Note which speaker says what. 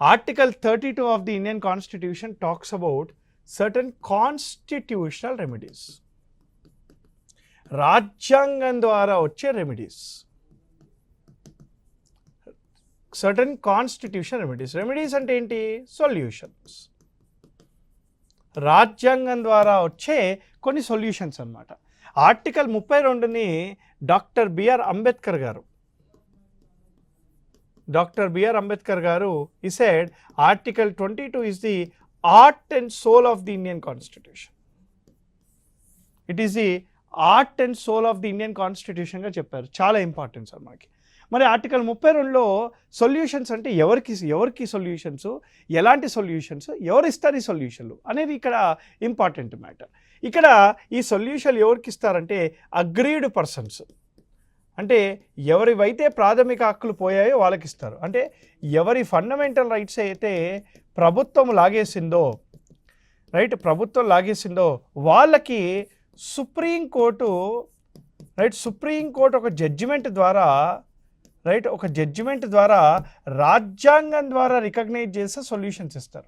Speaker 1: Article 32 of the Indian Constitution talks about certain constitutional remedies. రాజ్యాంగం ద్వారా వచ్చే remedies, certain constitution remedies అంటే ఏంటి? సొల్యూషన్స్. రాజ్యాంగం ద్వారా వచ్చే కొన్ని సొల్యూషన్స్ అన్నమాట. ఆర్టికల్ 32ని డాక్టర్ బిఆర్ అంబేద్కర్ గారు he said Article 22 is the heart and soul of the Indian Constitution. It is the heart and soul of the Indian Constitution గా చెప్పారు. చాలా ఇంపార్టెన్స్ అన్నమాట. మరి ఆర్టికల్ 32లో సొల్యూషన్స్ అంటే ఎవరికి సొల్యూషన్స్, ఎలాంటి సొల్యూషన్స్, ఎవరు ఇస్తారు ఈ సొల్యూషన్లు అనేది ఇక్కడ ఇంపార్టెంట్ మ్యాటర్. ఇక్కడ ఈ సొల్యూషన్ ఎవరికి ఇస్తారంటే అగ్రీడ్ పర్సన్స్, అంటే ఎవరివైతే ప్రాథమిక హక్కులు పోయాయో వాళ్ళకి ఇస్తారు. అంటే ఎవరి ఫండమెంటల్ రైట్స్ అయితే ప్రభుత్వం లాగేసిందో వాళ్ళకి సుప్రీంకోర్టు ఒక జడ్జిమెంట్ ద్వారా రాజ్యాంగం ద్వారా రికగ్నైజ్ చేసే సొల్యూషన్స్ ఇస్తారు.